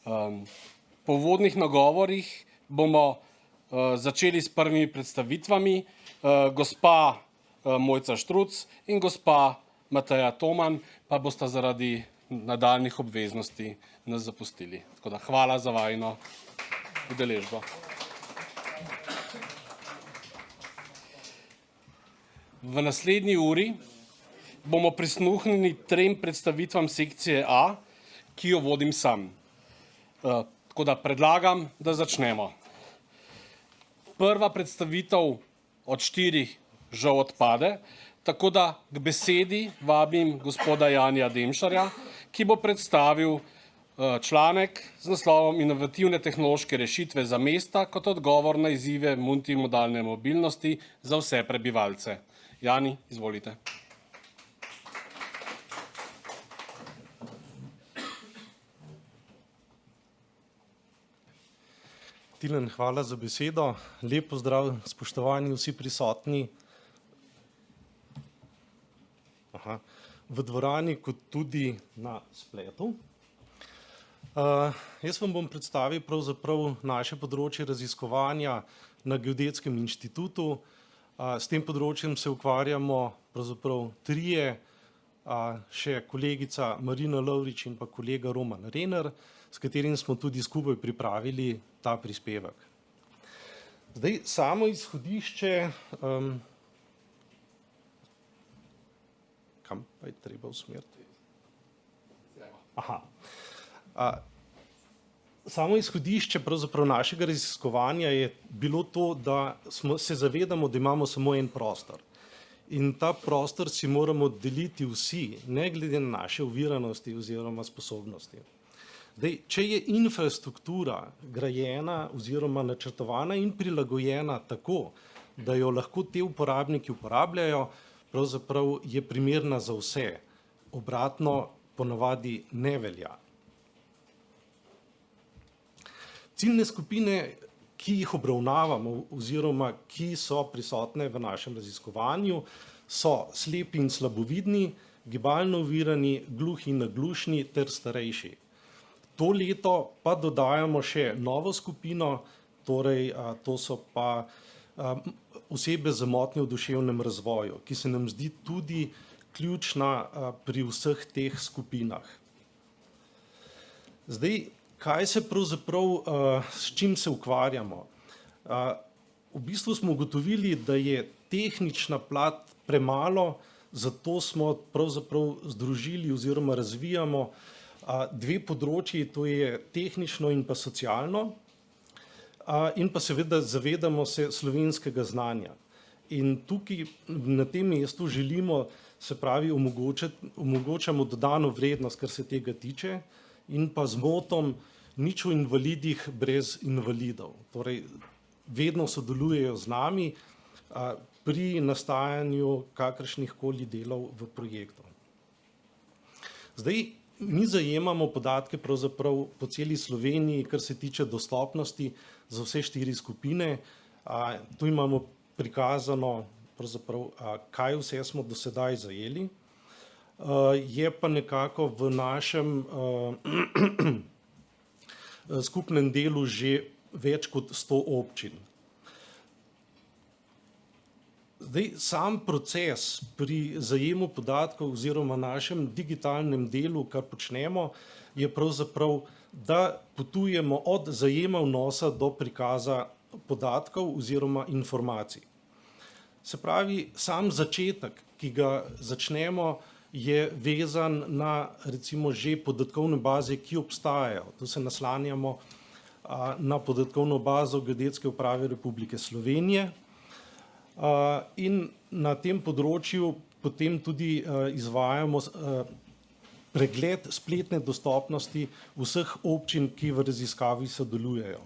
Po uvodnih nagovorih bomo začeli s prvimi predstavitvami. Gospa Mojca Štruc in gospa Mateja Toman pa bosta zaradi nadaljnjih obveznosti nas zapustili. Tako da hvala za vajino udeležbo. V naslednji uri bomo prisluhnili 3 predstavitvam sekcije A, ki jo vodim sam. Tako da predlagam, da začnemo. Prva predstavitev od 4 žal odpade, tako da k besedi vabim gospoda Janija Demšarja, ki bo predstavil članek z naslovom Inovativne tehnološke rešitve za mesta kot odgovor na izzive multimodalne mobilnosti za vse prebivalce. Jani, izvolite. Tilen, hvala za besedo. Lep pozdrav, spoštovani vsi prisotni v dvorani kot tudi na spletu. Jaz vam bom predstavil pravzaprav naše področje raziskovanja na Geodetskem inštitutu. S tem področjem se ukvarjamo pravzaprav 3, še kolegica Marina Lovrič in pa kolega Roman Rener, s katerim smo tudi skupaj pripravili ta prispevek. Zdaj, samo izhodišče, kam pa je treba usmeriti? Samo izhodišče pravzaprav našega raziskovanja je bilo to, da se zavedamo, da imamo samo en prostor. In ta prostor si moramo deliti vsi, ne glede na naše oviranosti oziroma sposobnosti. Zdaj, če je infrastruktura grajena oziroma načrtovana in prilagojena tako, da jo lahko te uporabniki uporabljajo, pravzaprav je primerna za vse. Obratno ponavadi ne velja. Ciljne skupine, ki jih obravnavamo oziroma ki so prisotne v našem raziskovanju, so slepi in slabovidni, gibalno ovirani, gluhi in naglušni ter starejši. To leto pa dodajamo še novo skupino, torej to so pa osebe z motnjo v duševnem razvoju, ki se nam zdi tudi ključna pri vseh teh skupinah. Zdaj, kaj se pravzaprav, s čim se ukvarjamo? V bistvu smo ugotovili, da je tehnična plat premalo, zato smo pravzaprav združili oziroma razvijamo 2 področji, to je tehnično in pa socialno, in pa seveda zavedamo se slovenskega znanja. In tukaj na tem mestu želimo, se pravi, omogočamo dodano vrednost, kar se tega tiče, in pa z motom nič o invalidih brez invalidov. Torej, vedno sodelujejo z nami pri nastajanju kakršnihkoli delov v projektu. Zdaj, mi zajemamo podatke pravzaprav po celi Sloveniji, kar se tiče dostopnosti za vse 4 skupine. Tu imamo prikazano pravzaprav, kaj vse smo do sedaj zajeli. Je pa nekako v našem skupnem delu že več kot 100 občin. Zdaj, sam proces pri zajemu podatkov oziroma našem digitalnem delu, kar počnemo, je pravzaprav, da potujemo od zajema vnosa do prikaza podatkov oziroma informacij. Se pravi, sam začetek, ki ga začnemo, je vezan na recimo že podatkovne baze, ki obstajajo. Tu se naslanjamo na podatkovno bazo Geodetske uprave Republike Slovenije in na tem področju potem tudi izvajamo pregled spletne dostopnosti vseh občin, ki v raziskavi sodelujejo.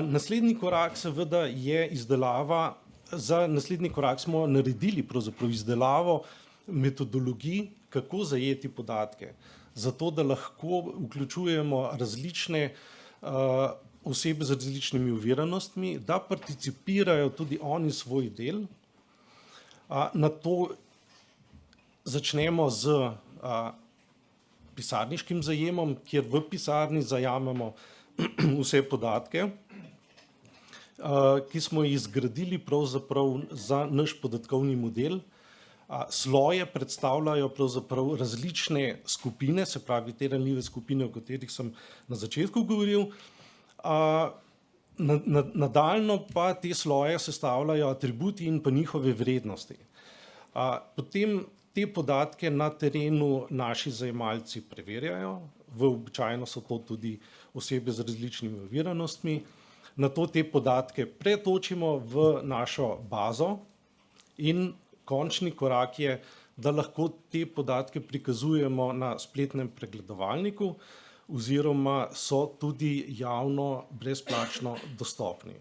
Naslednji korak seveda je izdelava. Za naslednji korak smo naredili pravzaprav izdelavo metodologij, kako zajeti podatke, zato da lahko vključujemo različne osebe z različnimi oviranostmi, da participirajo tudi oni svoj del. Nato začnemo z pisarniškim zajemom, kjer v pisarni zajamemo vse podatke, ki smo jih zgradili pravzaprav za naš podatkovni model. Sloje predstavljajo pravzaprav različne skupine, se pravi te ranljive skupine, o katerih sem na začetku govoril. Nadaljno pa te sloje sestavljajo atributi in pa njihove vrednosti. Potem te podatke na terenu naši zajemalci preverjajo, običajno so to tudi osebe z različnimi oviranostmi. Nato te podatke pretočimo v našo bazo in končni korak je, da lahko te podatke prikazujemo na spletnem pregledovalniku oziroma so tudi javno brezplačno dostopni.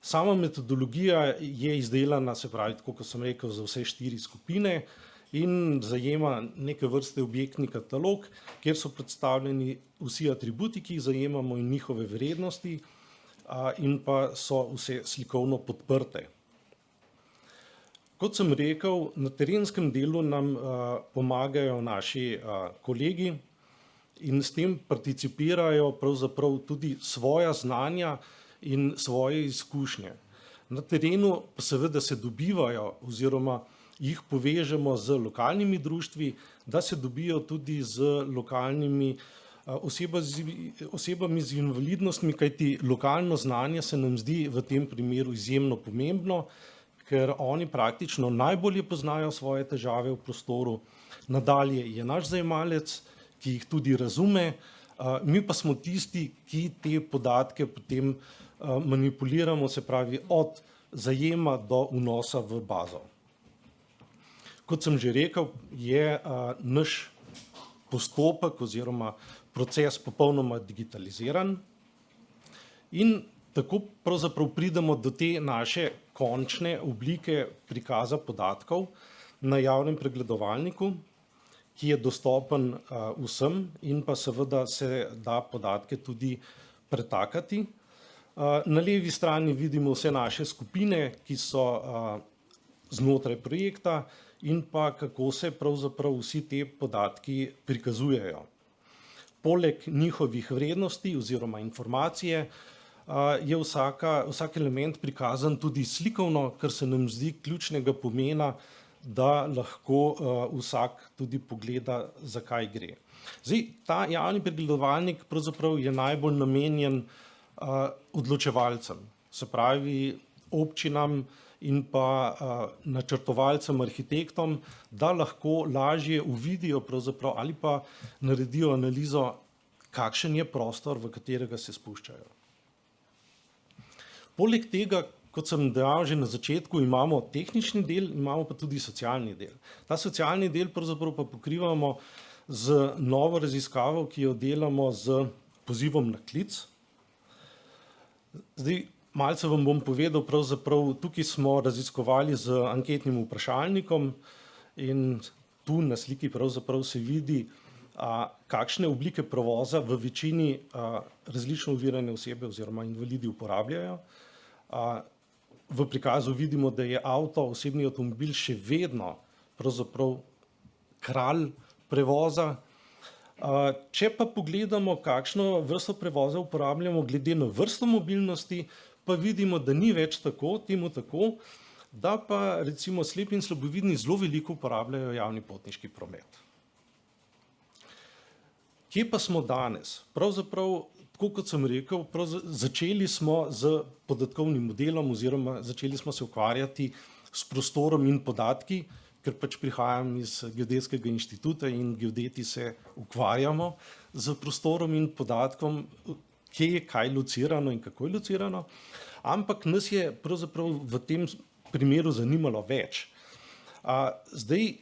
Sama metodologija je izdelana, se pravi, tako kot sem rekel, za vse 4 skupine in zajema neke vrste objektni katalog, kjer so predstavljeni vsi atributi, ki jih zajemamo in njihove vrednosti in pa so vse slikovno podprte. Kot sem rekel, na terenskem delu nam pomagajo naši kolegi in s tem participirajo pravzaprav tudi svoja znanja in svoje izkušnje. Na terenu pa seveda se dobivajo oziroma jih povežemo z lokalnimi društvi, da se dobijo tudi z lokalnimi osebami z invalidnostmi, kajti lokalno znanje se nam zdi v tem primeru izjemno pomembno, ker oni praktično najbolje poznajo svoje težave v prostoru. Nadalje je naš zajemalec, ki jih tudi razume, mi pa smo tisti, ki te podatke potem manipuliramo, se pravi od zajema do vnosa v bazo. Kot sem že rekel, je naš postopek oziroma proces popolnoma digitaliziran in tako pravzaprav pridemo do te naše končne oblike prikaza podatkov na javnem pregledovalniku, ki je dostopen vsem in pa seveda se da podatke tudi pretakati. Na levi strani vidimo vse naše skupine, ki so znotraj projekta in pa kako se pravzaprav vsi te podatki prikazujejo. Poleg njihovih vrednosti oziroma informacije je vsak element prikazan tudi slikovno, kar se nam zdi ključnega pomena, da lahko vsak tudi pogleda, za kaj gre. Zdaj, ta javni pregledovalnik pravzaprav je najbolj namenjen odločevalcem, se pravi občinam in pa načrtovalcem, arhitektom, da lahko lažje uvidijo pravzaprav ali pa naredijo analizo, kakšen je prostor, v katerega se spuščajo. Poleg tega, kot sem dejal že na začetku, imamo tehnični del, imamo pa tudi socialni del. Ta socialni del pravzaprav pa pokrivamo z novo raziskavo, ki jo delamo z pozivom na klic. Zdaj, malce vam bom povedal, pravzaprav tukaj smo raziskovali z anketnim vprašalnikom in tu na sliki pravzaprav se vidi, kakšne oblike prevoza v večini različno ovirane osebe oziroma invalidi uporabljajo. V prikazu vidimo, da je osebni avtomobil še vedno pravzaprav kralj prevoza. Če pa pogledamo, kakšno vrsto prevoza uporabljamo glede na vrsto mobilnosti, pa vidimo, da ni več temu tako, da pa recimo slepi in slabovidni zelo veliko uporabljajo javni potniški promet. Kje pa smo danes? Pravzaprav, tako kot sem rekel, začeli smo z podatkovnim modelom oziroma začeli smo se ukvarjati s prostorom in podatki, ker pač prihajam iz Geodetskega inštituta in geodeti se ukvarjamo z prostorom in podatkom, kje je kaj locirano in kako je locirano, ampak nas je pravzaprav v tem primeru zanimalo več. Zdaj,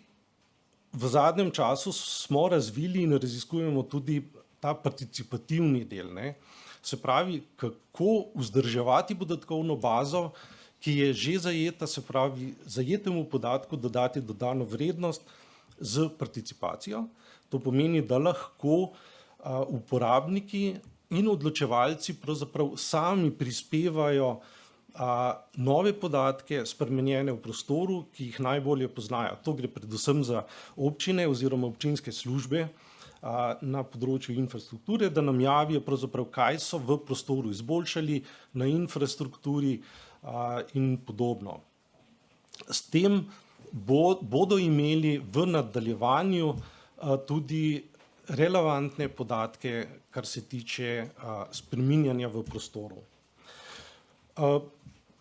v zadnjem času smo razvili in raziskujemo tudi ta participativni del, se pravi, kako vzdrževati podatkovno bazo, ki je že zajeta, se pravi, zajetemu podatku dodati dodano vrednost z participacijo. To pomeni, da lahko uporabniki in odločevalci pravzaprav sami prispevajo nove podatke, spremenjene v prostoru, ki jih najbolje poznajo. To gre predvsem za občine oziroma občinske službe na področju infrastrukture, da nam javijo pravzaprav, kaj so v prostoru izboljšali, na infrastrukturi in podobno. S tem bodo imeli v nadaljevanju tudi relevantne podatke, kar se tiče spreminjanja v prostoru.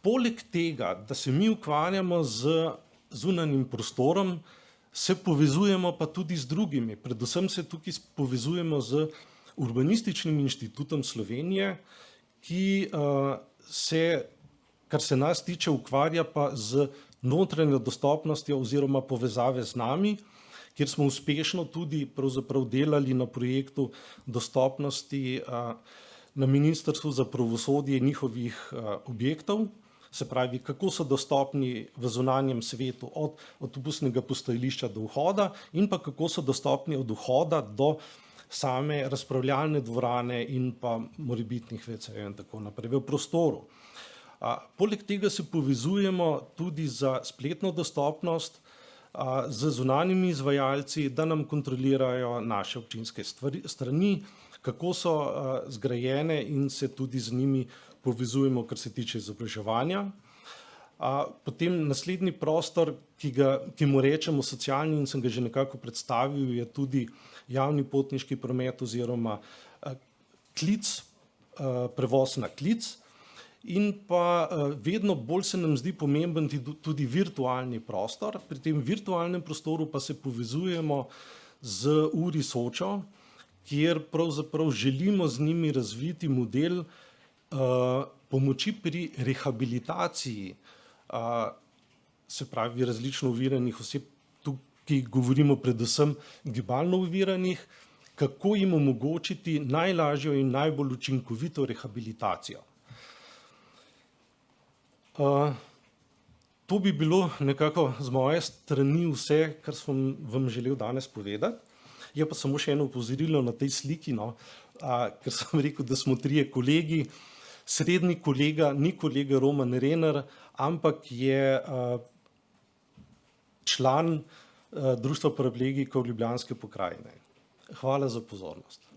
Poleg tega, da se mi ukvarjamo z zunanjim prostorom, se povezujemo pa tudi z drugimi. Predvsem se tukaj povezujemo z Urbanističnim inštitutom Slovenije, ki se, kar se nas tiče, ukvarja pa z notranjo dostopnostjo oziroma povezave z nami, kjer smo uspešno tudi pravzaprav delali na projektu dostopnosti na Ministrstvu za pravosodje njihovih objektov, se pravi, kako so dostopni v zunanjem svetu od avtobusnega postajališča do vhoda in pa kako so dostopni od vhoda do same razpravljalne dvorane in pa morebitnih WC-jev in tako naprej v prostoru. Poleg tega se povezujemo tudi za spletno dostopnost z zunanjimi izvajalci, da nam kontrolirajo naše občinske strani, kako so zgrajene in se tudi z njimi povezujemo, kar se tiče izobraževanja. Potem naslednji prostor, ki mu rečemo socialni in sem ga že nekako predstavil, je tudi javni potniški promet oziroma prevoz na klic. In pa vedno bolj se nam zdi pomemben tudi virtualni prostor. Pri tem virtualnem prostoru pa se povezujemo z URI Sočo, kjer pravzaprav želimo z njimi razviti model pomoči pri rehabilitaciji, se pravi različno oviranih oseb, tukaj govorimo predvsem gibalno oviranih, kako jim omogočiti najlažjo in najbolj učinkovito rehabilitacijo. To bi bilo nekako z moje strani vse, kar sem vam želel danes povedati. Je pa samo še eno opozorilo na tej sliki, ker sem rekel, da smo trije kolegi. Srednji kolega ni kolega Roman Rener, ampak je član Društva paraplegikov Ljubljanske pokrajine. Hvala za pozornost.